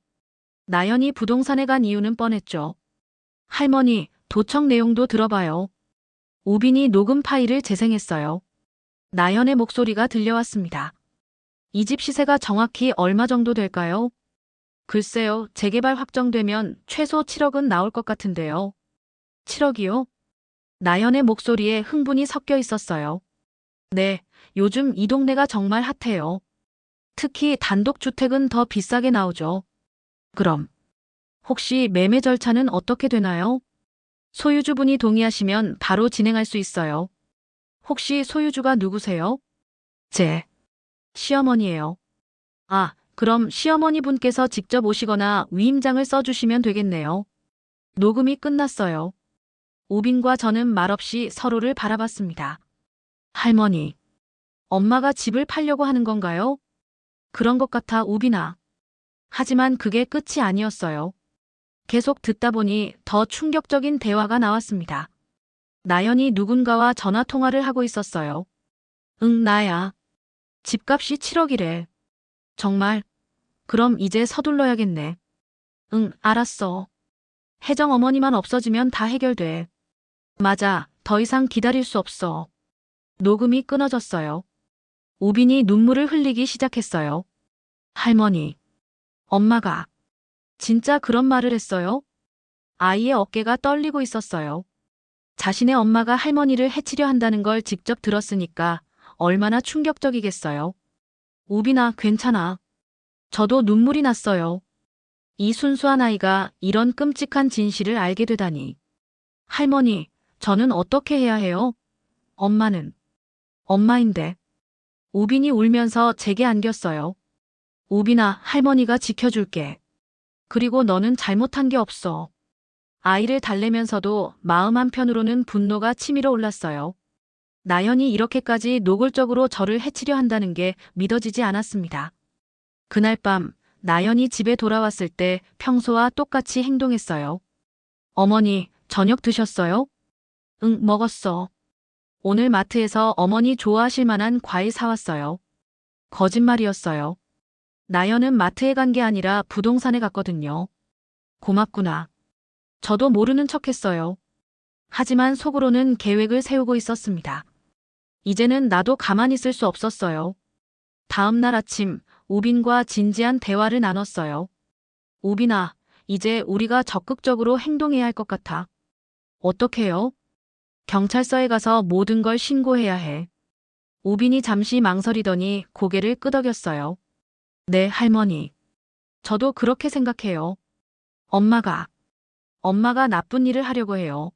Speaker 1: 나연이 부동산에 간 이유는 뻔했죠. 할머니, 도청 내용도 들어봐요. 우빈이 녹음 파일을 재생했어요. 나연의 목소리가 들려왔습니다. 이 집 시세가 정확히 얼마 정도 될까요? 글쎄요, 재개발 확정되면 최소 7억은 나올 것 같은데요. 7억이요? 나연의 목소리에 흥분이 섞여 있었어요. 네, 요즘 이 동네가 정말 핫해요. 특히 단독주택은 더 비싸게 나오죠. 그럼, 혹시 매매 절차는 어떻게 되나요? 소유주분이 동의하시면 바로 진행할 수 있어요. 혹시 소유주가 누구세요? 제 시어머니예요. 아, 그럼 시어머니 분께서 직접 오시거나 위임장을 써주시면 되겠네요. 녹음이 끝났어요. 우빈과 저는 말없이 서로를 바라봤습니다. 할머니, 엄마가 집을 팔려고 하는 건가요? 그런 것 같아, 우빈아. 하지만 그게 끝이 아니었어요. 계속 듣다 보니 더 충격적인 대화가 나왔습니다. 나연이 누군가와 전화 통화를 하고 있었어요. 응, 나야. 집값이 7억이래. 정말? 그럼 이제 서둘러야겠네. 응, 알았어. 혜정 어머니만 없어지면 다 해결돼. 맞아, 더 이상 기다릴 수 없어. 녹음이 끊어졌어요. 우빈이 눈물을 흘리기 시작했어요. 할머니, 엄마가 진짜 그런 말을 했어요? 아이의 어깨가 떨리고 있었어요. 자신의 엄마가 할머니를 해치려 한다는 걸 직접 들었으니까 얼마나 충격적이겠어요. 우빈아, 괜찮아. 저도 눈물이 났어요. 이 순수한 아이가 이런 끔찍한 진실을 알게 되다니. 할머니, 저는 어떻게 해야 해요? 엄마는 엄마인데. 우빈이 울면서 제게 안겼어요. 우빈아, 할머니가 지켜줄게. 그리고 너는 잘못한 게 없어. 아이를 달래면서도 마음 한편으로는 분노가 치밀어 올랐어요. 나연이 이렇게까지 노골적으로 저를 해치려 한다는 게 믿어지지 않았습니다. 그날 밤, 나연이 집에 돌아왔을 때 평소와 똑같이 행동했어요. 어머니, 저녁 드셨어요? 응, 먹었어. 오늘 마트에서 어머니 좋아하실 만한 과일 사왔어요. 거짓말이었어요. 나연은 마트에 간 게 아니라 부동산에 갔거든요. 고맙구나. 저도 모르는 척했어요. 하지만 속으로는 계획을 세우고 있었습니다. 이제는 나도 가만히 있을 수 없었어요. 다음 날 아침, 우빈과 진지한 대화를 나눴어요. 우빈아, 이제 우리가 적극적으로 행동해야 할 것 같아. 어떻게요? 경찰서에 가서 모든 걸 신고해야 해. 우빈이 잠시 망설이더니 고개를 끄덕였어요. 네, 할머니. 저도 그렇게 생각해요. 엄마가 나쁜 일을 하려고 해요.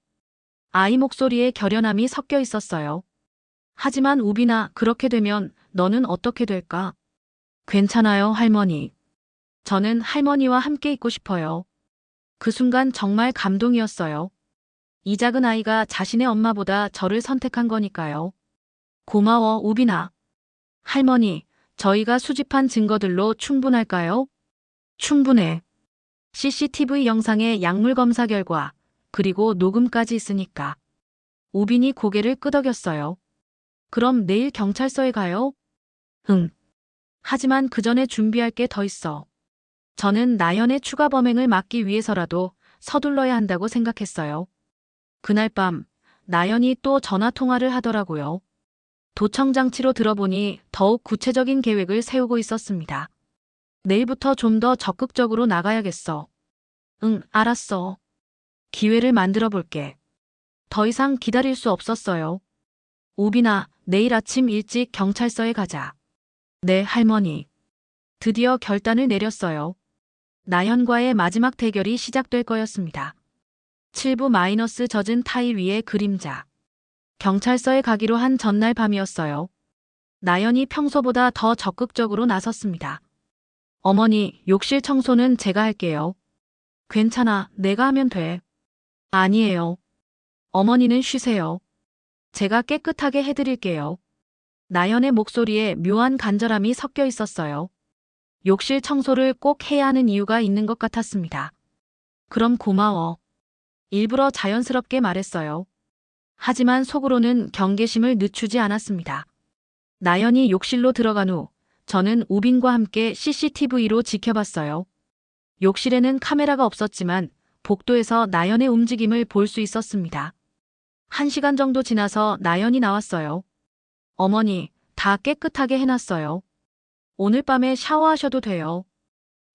Speaker 1: 아이 목소리에 결연함이 섞여 있었어요. 하지만 우빈아, 그렇게 되면 너는 어떻게 될까? 괜찮아요, 할머니. 저는 할머니와 함께 있고 싶어요. 그 순간 정말 감동이었어요. 이 작은 아이가 자신의 엄마보다 저를 선택한 거니까요. 고마워, 우빈아. 할머니, 저희가 수집한 증거들로 충분할까요? 충분해. CCTV 영상의 약물 검사 결과, 그리고 녹음까지 있으니까. 우빈이 고개를 끄덕였어요. 그럼 내일 경찰서에 가요? 응. 하지만 그 전에 준비할 게 더 있어. 저는 나연의 추가 범행을 막기 위해서라도 서둘러야 한다고 생각했어요. 그날 밤, 나연이 또 전화 통화를 하더라고요. 도청장치로 들어보니 더욱 구체적인 계획을 세우고 있었습니다. 내일부터 좀 더 적극적으로 나가야겠어. 응, 알았어. 기회를 만들어 볼게. 더 이상 기다릴 수 없었어요. 우빈아, 내일 아침 일찍 경찰서에 가자. 네, 할머니. 드디어 결단을 내렸어요. 나연과의 마지막 대결이 시작될 거였습니다. 7부 마이너스 젖은 타일 위의 그림자. 경찰서에 가기로 한 전날 밤이었어요. 나연이 평소보다 더 적극적으로 나섰습니다. 어머니, 욕실 청소는 제가 할게요. 괜찮아, 내가 하면 돼. 아니에요. 어머니는 쉬세요. 제가 깨끗하게 해드릴게요. 나연의 목소리에 묘한 간절함이 섞여 있었어요. 욕실 청소를 꼭 해야 하는 이유가 있는 것 같았습니다. 그럼 고마워. 일부러 자연스럽게 말했어요. 하지만 속으로는 경계심을 늦추지 않았습니다. 나연이 욕실로 들어간 후 저는 우빈과 함께 CCTV로 지켜봤어요. 욕실에는 카메라가 없었지만 복도에서 나연의 움직임을 볼 수 있었습니다. 1시간 정도 지나서 나연이 나왔어요. 어머니, 다 깨끗하게 해놨어요. 오늘 밤에 샤워하셔도 돼요.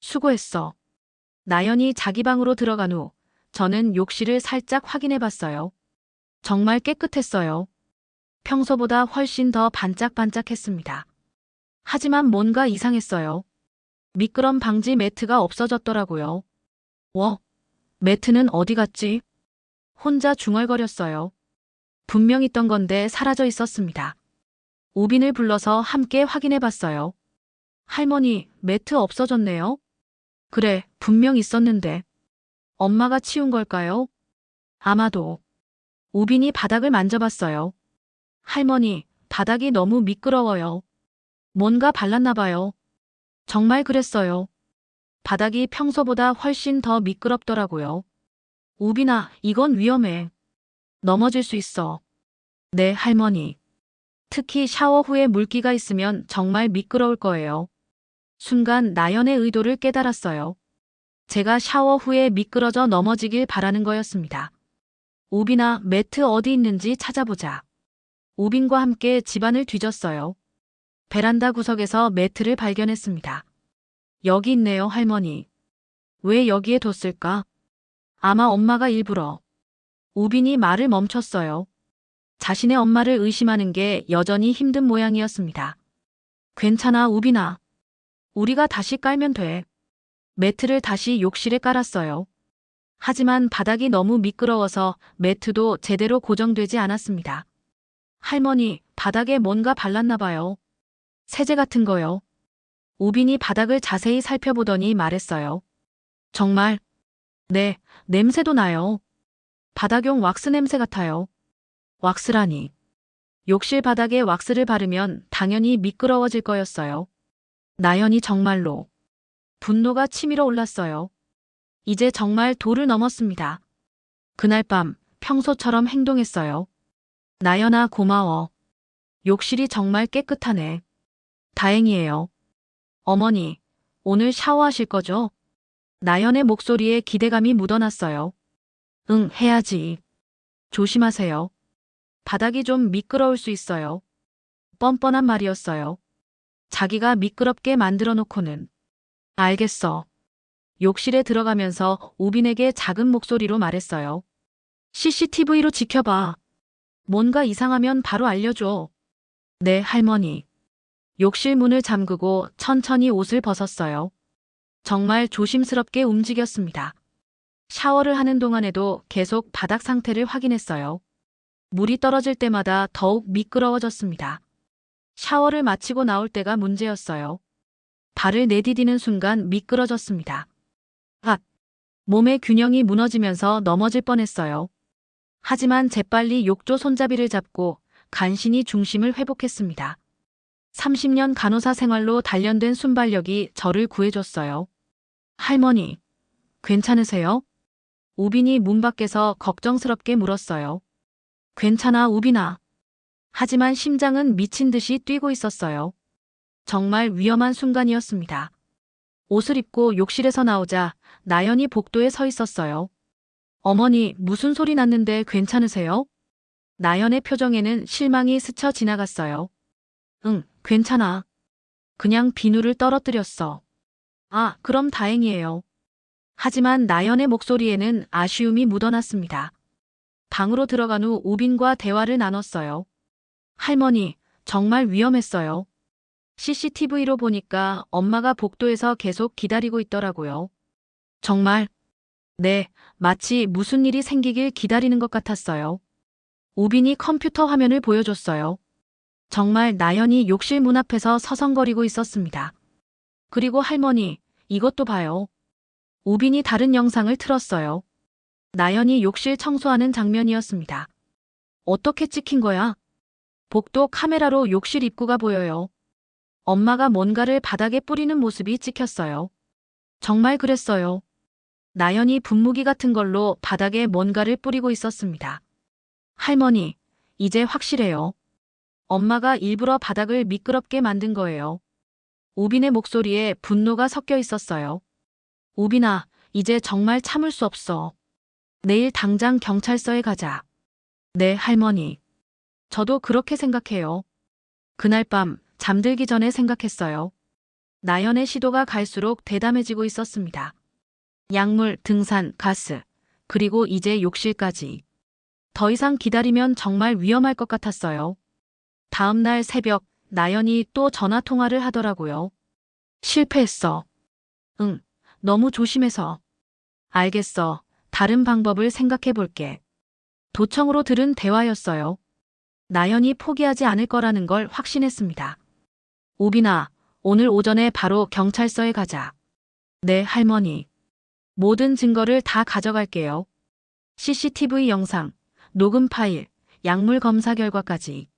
Speaker 1: 수고했어. 나연이 자기 방으로 들어간 후 저는 욕실을 살짝 확인해 봤어요. 정말 깨끗했어요. 평소보다 훨씬 더 반짝반짝했습니다. 하지만 뭔가 이상했어요. 미끄럼 방지 매트가 없어졌더라고요. 매트는 어디 갔지? 혼자 중얼거렸어요. 분명 있던 건데 사라져 있었습니다. 우빈을 불러서 함께 확인해 봤어요. 할머니, 매트 없어졌네요. 그래, 분명 있었는데. 엄마가 치운 걸까요? 아마도. 우빈이 바닥을 만져봤어요. 할머니, 바닥이 너무 미끄러워요. 뭔가 발랐나 봐요. 정말 그랬어요. 바닥이 평소보다 훨씬 더 미끄럽더라고요. 우빈아, 이건 위험해. 넘어질 수 있어. 네, 할머니. 특히 샤워 후에 물기가 있으면 정말 미끄러울 거예요. 순간 나연의 의도를 깨달았어요. 제가 샤워 후에 미끄러져 넘어지길 바라는 거였습니다. 우빈아, 매트 어디 있는지 찾아보자. 우빈과 함께 집안을 뒤졌어요. 베란다 구석에서 매트를 발견했습니다. 여기 있네요, 할머니. 왜 여기에 뒀을까? 아마 엄마가 일부러. 우빈이 말을 멈췄어요. 자신의 엄마를 의심하는 게 여전히 힘든 모양이었습니다. 괜찮아, 우빈아. 우리가 다시 깔면 돼. 매트를 다시 욕실에 깔았어요. 하지만 바닥이 너무 미끄러워서 매트도 제대로 고정되지 않았습니다. 할머니, 바닥에 뭔가 발랐나 봐요. 세제 같은 거요. 우빈이 바닥을 자세히 살펴보더니 말했어요. 정말? 네, 냄새도 나요. 바닥용 왁스 냄새 같아요. 왁스라니. 욕실 바닥에 왁스를 바르면 당연히 미끄러워질 거였어요. 나연이 정말로. 분노가 치밀어 올랐어요. 이제 정말 도를 넘었습니다. 그날 밤 평소처럼 행동했어요. 나연아, 고마워. 욕실이 정말 깨끗하네. 다행이에요. 어머니, 오늘 샤워하실 거죠? 나연의 목소리에 기대감이 묻어났어요. 응, 해야지. 조심하세요. 바닥이 좀 미끄러울 수 있어요. 뻔뻔한 말이었어요. 자기가 미끄럽게 만들어 놓고는. 알겠어. 욕실에 들어가면서 우빈에게 작은 목소리로 말했어요. CCTV로 지켜봐. 뭔가 이상하면 바로 알려줘. 네, 할머니. 욕실 문을 잠그고 천천히 옷을 벗었어요. 정말 조심스럽게 움직였습니다. 샤워를 하는 동안에도 계속 바닥 상태를 확인했어요. 물이 떨어질 때마다 더욱 미끄러워졌습니다. 샤워를 마치고 나올 때가 문제였어요. 발을 내디디는 순간 미끄러졌습니다. 몸의 균형이 무너지면서 넘어질 뻔했어요. 하지만 재빨리 욕조 손잡이를 잡고 간신히 중심을 회복했습니다. 30년 간호사 생활로 단련된 순발력이 저를 구해줬어요. 할머니, 괜찮으세요? 우빈이 문 밖에서 걱정스럽게 물었어요. 괜찮아, 우빈아. 하지만 심장은 미친 듯이 뛰고 있었어요. 정말 위험한 순간이었습니다. 옷을 입고 욕실에서 나오자 나연이 복도에 서 있었어요. 어머니, 무슨 소리 났는데 괜찮으세요? 나연의 표정에는 실망이 스쳐 지나갔어요. 응, 괜찮아. 그냥 비누를 떨어뜨렸어. 아, 그럼 다행이에요. 하지만 나연의 목소리에는 아쉬움이 묻어났습니다. 방으로 들어간 후 우빈과 대화를 나눴어요. 할머니, 정말 위험했어요. CCTV로 보니까 엄마가 복도에서 계속 기다리고 있더라고요. 정말? 네, 마치 무슨 일이 생기길 기다리는 것 같았어요. 우빈이 컴퓨터 화면을 보여줬어요. 정말 나연이 욕실 문 앞에서 서성거리고 있었습니다. 그리고 할머니, 이것도 봐요. 우빈이 다른 영상을 틀었어요. 나연이 욕실 청소하는 장면이었습니다. 어떻게 찍힌 거야? 복도 카메라로 욕실 입구가 보여요. 엄마가 뭔가를 바닥에 뿌리는 모습이 찍혔어요. 정말 그랬어요. 나연이 분무기 같은 걸로 바닥에 뭔가를 뿌리고 있었습니다. 할머니, 이제 확실해요. 엄마가 일부러 바닥을 미끄럽게 만든 거예요. 우빈의 목소리에 분노가 섞여 있었어요. 우빈아, 이제 정말 참을 수 없어. 내일 당장 경찰서에 가자. 네, 할머니. 저도 그렇게 생각해요. 그날 밤 잠들기 전에 생각했어요. 나연의 시도가 갈수록 대담해지고 있었습니다. 약물, 등산, 가스, 그리고 이제 욕실까지. 더 이상 기다리면 정말 위험할 것 같았어요. 다음 날 새벽, 나연이 또 전화 통화를 하더라고요. 실패했어. 응, 너무 조심해서. 알겠어. 다른 방법을 생각해 볼게. 도청으로 들은 대화였어요. 나연이 포기하지 않을 거라는 걸 확신했습니다. 우빈아, 오늘 오전에 바로 경찰서에 가자. 네, 할머니. 모든 증거를 다 가져갈게요. CCTV 영상, 녹음 파일, 약물 검사 결과까지.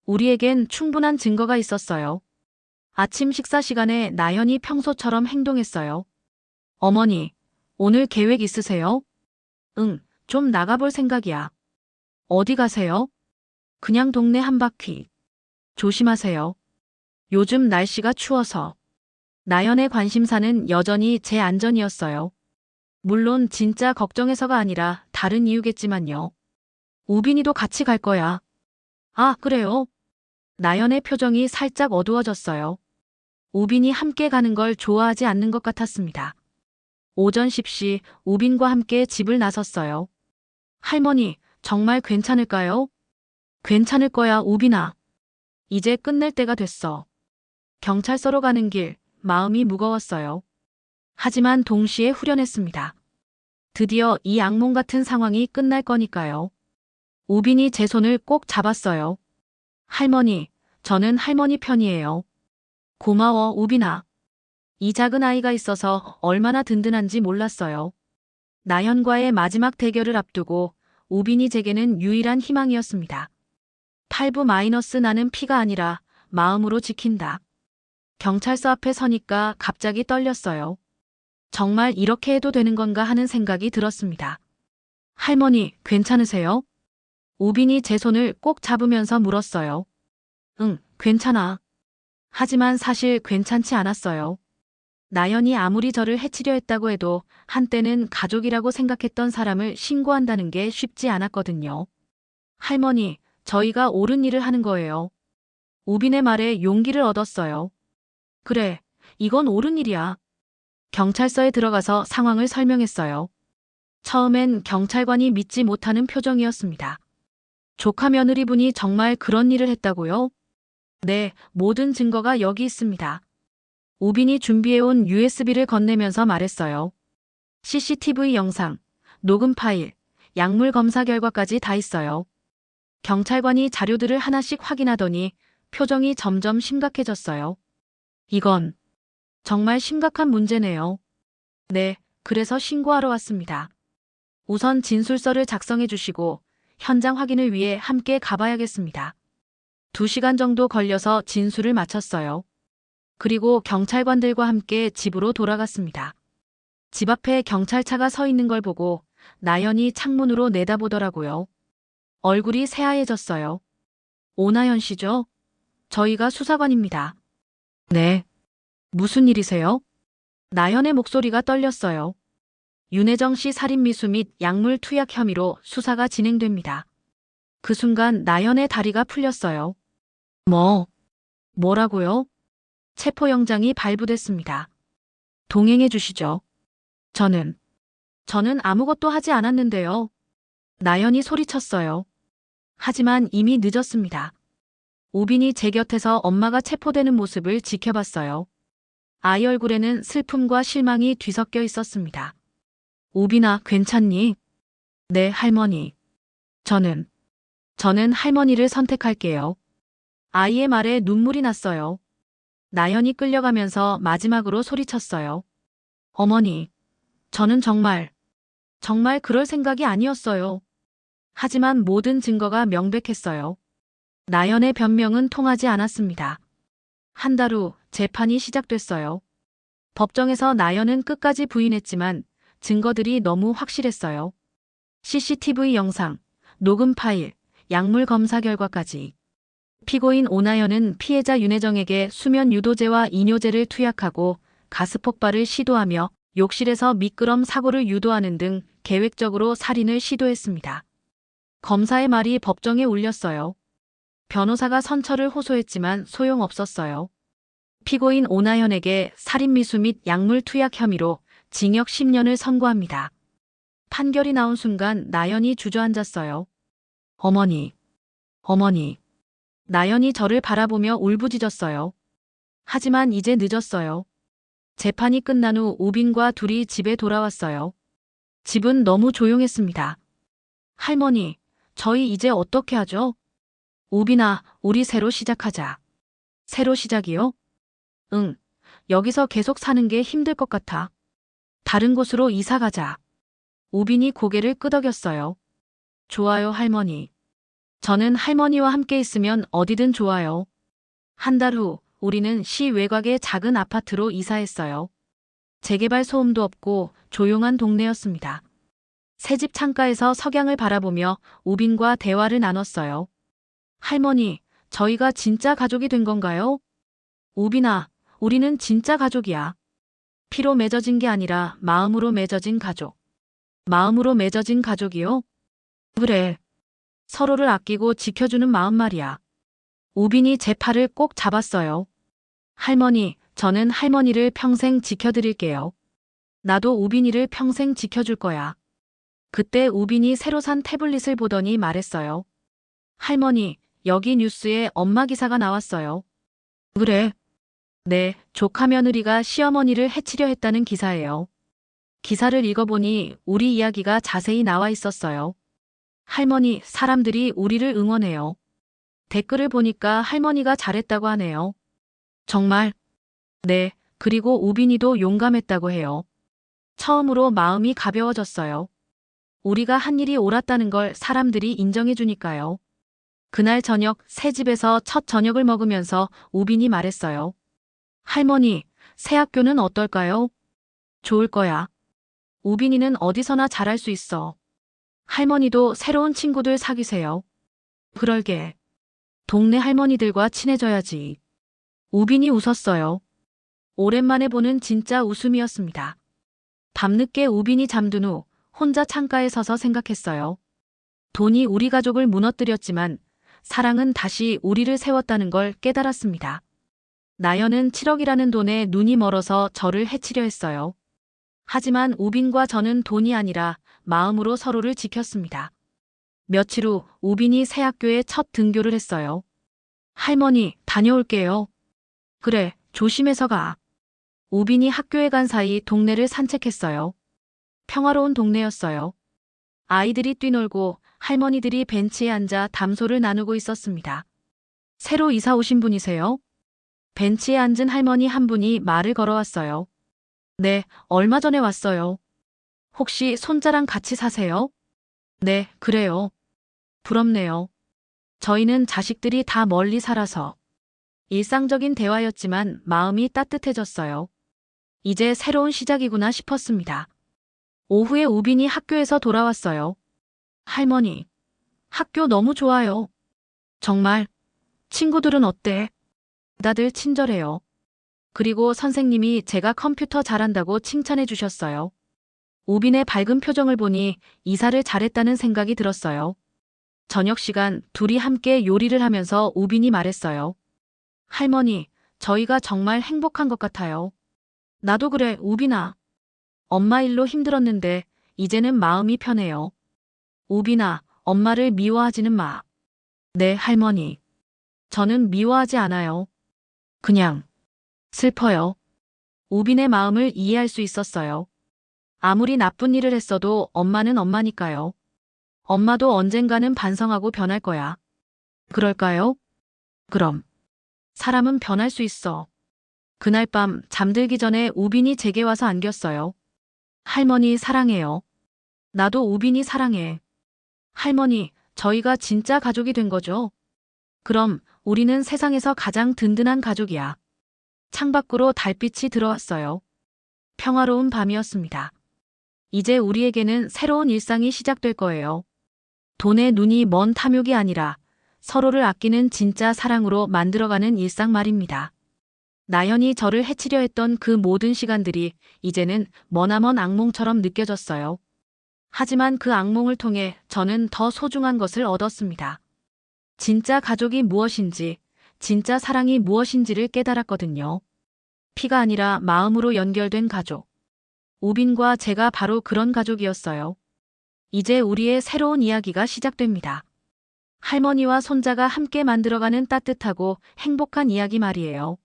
Speaker 1: 우리에겐 충분한 증거가 있었어요. 아침 식사 시간에 나연이 평소처럼 행동했어요. 어머니, 오늘 계획 있으세요? 응, 좀 나가볼 생각이야. 어디 가세요? 그냥 동네 한 바퀴. 조심하세요. 요즘 날씨가 추워서. 나연의 관심사는 여전히 제 안전이었어요. 물론 진짜 걱정해서가 아니라 다른 이유겠지만요. 우빈이도 같이 갈 거야. 아, 그래요? 나연의 표정이 살짝 어두워졌어요. 우빈이 함께 가는 걸 좋아하지 않는 것 같았습니다. 오전 10시 우빈과 함께 집을 나섰어요. 할머니, 정말 괜찮을까요? 괜찮을 거야, 우빈아. 이제 끝낼 때가 됐어. 경찰서로 가는 길, 마음이 무거웠어요. 하지만 동시에 후련했습니다. 드디어 이 악몽 같은 상황이 끝날 거니까요. 우빈이 제 손을 꼭 잡았어요. 할머니, 저는 할머니 편이에요. 고마워, 우빈아. 이 작은 아이가 있어서 얼마나 든든한지 몰랐어요. 나연과의 마지막 대결을 앞두고 우빈이 제게는 유일한 희망이었습니다. 8부- 나는 피가 아니라 마음으로 지킨다. 경찰서 앞에 서니까 갑자기 떨렸어요. 정말 이렇게 해도 되는 건가 하는 생각이 들었습니다. 할머니, 괜찮으세요? 우빈이 제 손을 꼭 잡으면서 물었어요. 응, 괜찮아. 하지만 사실 괜찮지 않았어요. 나연이 아무리 저를 해치려 했다고 해도 한때는 가족이라고 생각했던 사람을 신고한다는 게 쉽지 않았거든요. 할머니, 저희가 옳은 일을 하는 거예요. 우빈의 말에 용기를 얻었어요. 그래, 이건 옳은 일이야. 경찰서에 들어가서 상황을 설명했어요. 처음엔 경찰관이 믿지 못하는 표정이었습니다. 조카 며느리분이 정말 그런 일을 했다고요? 네, 모든 증거가 여기 있습니다. 우빈이 준비해온 USB를 건네면서 말했어요. CCTV 영상, 녹음 파일, 약물 검사 결과까지 다 있어요. 경찰관이 자료들을 하나씩 확인하더니 표정이 점점 심각해졌어요. 이건 정말 심각한 문제네요. 네, 그래서 신고하러 왔습니다. 우선 진술서를 작성해 주시고 현장 확인을 위해 함께 가봐야겠습니다. 2시간 정도 걸려서 진술을 마쳤어요. 그리고 경찰관들과 함께 집으로 돌아갔습니다. 집 앞에 경찰차가 서 있는 걸 보고 나연이 창문으로 내다보더라고요. 얼굴이 새하얘졌어요. 오나연 씨죠? 저희가 수사관입니다. 네. 무슨 일이세요? 나연의 목소리가 떨렸어요. 윤혜정 씨 살인 미수 및 약물 투약 혐의로 수사가 진행됩니다. 그 순간 나연의 다리가 풀렸어요. 뭐라고요? 체포영장이 발부됐습니다. 동행해 주시죠. 저는 아무것도 하지 않았는데요. 나연이 소리쳤어요. 하지만 이미 늦었습니다. 우빈이 제 곁에서 엄마가 체포되는 모습을 지켜봤어요. 아이 얼굴에는 슬픔과 실망이 뒤섞여 있었습니다. 우빈아, 괜찮니? 네, 할머니. 저는 할머니를 선택할게요. 아이의 말에 눈물이 났어요. 나연이 끌려가면서 마지막으로 소리쳤어요. 어머니, 저는 정말 그럴 생각이 아니었어요. 하지만 모든 증거가 명백했어요. 나연의 변명은 통하지 않았습니다. 한 달 후 재판이 시작됐어요. 법정에서 나연은 끝까지 부인했지만 증거들이 너무 확실했어요. CCTV 영상, 녹음 파일, 약물 검사 결과까지. 피고인 오나연은 피해자 윤혜정에게 수면 유도제와 이뇨제를 투약하고 가스 폭발을 시도하며 욕실에서 미끄럼 사고를 유도하는 등 계획적으로 살인을 시도했습니다. 검사의 말이 법정에 울렸어요. 변호사가 선처를 호소했지만 소용없었어요. 피고인 오나현에게 살인미수 및 약물 투약 혐의로 징역 10년을 선고합니다. 판결이 나온 순간 나연이 주저앉았어요. 어머니, 어머니. 나연이 저를 바라보며 울부짖었어요. 하지만 이제 늦었어요. 재판이 끝난 후 우빈과 둘이 집에 돌아왔어요. 집은 너무 조용했습니다. 할머니, 저희 이제 어떻게 하죠? 우빈아, 우리 새로 시작하자. 새로 시작이요? 응, 여기서 계속 사는 게 힘들 것 같아. 다른 곳으로 이사 가자. 우빈이 고개를 끄덕였어요. 좋아요, 할머니. 저는 할머니와 함께 있으면 어디든 좋아요. 한 달 후, 우리는 시 외곽의 작은 아파트로 이사했어요. 재개발 소음도 없고 조용한 동네였습니다. 새집 창가에서 석양을 바라보며 우빈과 대화를 나눴어요. 할머니, 저희가 진짜 가족이 된 건가요? 우빈아, 우리는 진짜 가족이야. 피로 맺어진 게 아니라 마음으로 맺어진 가족. 마음으로 맺어진 가족이요? 그래. 서로를 아끼고 지켜주는 마음 말이야. 우빈이 제 팔을 꼭 잡았어요. 할머니, 저는 할머니를 평생 지켜드릴게요. 나도 우빈이를 평생 지켜줄 거야. 그때 우빈이 새로 산 태블릿을 보더니 말했어요. 할머니, 여기 뉴스에 엄마 기사가 나왔어요. 그래? 네, 조카 며느리가 시어머니를 해치려 했다는 기사예요. 기사를 읽어보니 우리 이야기가 자세히 나와 있었어요. 할머니, 사람들이 우리를 응원해요. 댓글을 보니까 할머니가 잘했다고 하네요. 정말? 네, 그리고 우빈이도 용감했다고 해요. 처음으로 마음이 가벼워졌어요. 우리가 한 일이 옳았다는 걸 사람들이 인정해 주니까요. 그날 저녁 새 집에서 첫 저녁을 먹으면서 우빈이 말했어요. 할머니, 새 학교는 어떨까요? 좋을 거야. 우빈이는 어디서나 잘할 수 있어. 할머니도 새로운 친구들 사귀세요. 그럴게. 동네 할머니들과 친해져야지. 우빈이 웃었어요. 오랜만에 보는 진짜 웃음이었습니다. 밤늦게 우빈이 잠든 후 혼자 창가에 서서 생각했어요. 돈이 우리 가족을 무너뜨렸지만 사랑은 다시 우리를 세웠다는 걸 깨달았습니다. 나연은 7억이라는 돈에 눈이 멀어서 저를 해치려 했어요. 하지만 우빈과 저는 돈이 아니라 마음으로 서로를 지켰습니다. 며칠 후 우빈이 새 학교에 첫 등교를 했어요. 할머니, 다녀올게요. 그래, 조심해서 가. 우빈이 학교에 간 사이 동네를 산책했어요. 평화로운 동네였어요. 아이들이 뛰놀고 할머니들이 벤치에 앉아 담소를 나누고 있었습니다. 새로 이사 오신 분이세요? 벤치에 앉은 할머니 한 분이 말을 걸어왔어요. 네, 얼마 전에 왔어요. 혹시 손자랑 같이 사세요? 네, 그래요. 부럽네요. 저희는 자식들이 다 멀리 살아서. 일상적인 대화였지만 마음이 따뜻해졌어요. 이제 새로운 시작이구나 싶었습니다. 오후에 우빈이 학교에서 돌아왔어요. 할머니, 학교 너무 좋아요. 정말? 친구들은 어때? 다들 친절해요. 그리고 선생님이 제가 컴퓨터 잘한다고 칭찬해 주셨어요. 우빈의 밝은 표정을 보니 이사를 잘했다는 생각이 들었어요. 저녁 시간 둘이 함께 요리를 하면서 우빈이 말했어요. 할머니, 저희가 정말 행복한 것 같아요. 나도 그래, 우빈아. 엄마 일로 힘들었는데 이제는 마음이 편해요. 우빈아, 엄마를 미워하지는 마. 네, 할머니. 저는 미워하지 않아요. 그냥 슬퍼요. 우빈의 마음을 이해할 수 있었어요. 아무리 나쁜 일을 했어도 엄마는 엄마니까요. 엄마도 언젠가는 반성하고 변할 거야. 그럴까요? 그럼. 사람은 변할 수 있어. 그날 밤 잠들기 전에 우빈이 제게 와서 안겼어요. 할머니 사랑해요. 나도 우빈이 사랑해. 할머니, 저희가 진짜 가족이 된 거죠? 그럼 우리는 세상에서 가장 든든한 가족이야. 창밖으로 달빛이 들어왔어요. 평화로운 밤이었습니다. 이제 우리에게는 새로운 일상이 시작될 거예요. 돈에 눈이 먼 탐욕이 아니라 서로를 아끼는 진짜 사랑으로 만들어가는 일상 말입니다. 나연이 저를 해치려 했던 그 모든 시간들이 이제는 머나먼 악몽처럼 느껴졌어요. 하지만 그 악몽을 통해 저는 더 소중한 것을 얻었습니다. 진짜 가족이 무엇인지, 진짜 사랑이 무엇인지를 깨달았거든요. 피가 아니라 마음으로 연결된 가족. 우빈과 제가 바로 그런 가족이었어요. 이제 우리의 새로운 이야기가 시작됩니다. 할머니와 손자가 함께 만들어가는 따뜻하고 행복한 이야기 말이에요.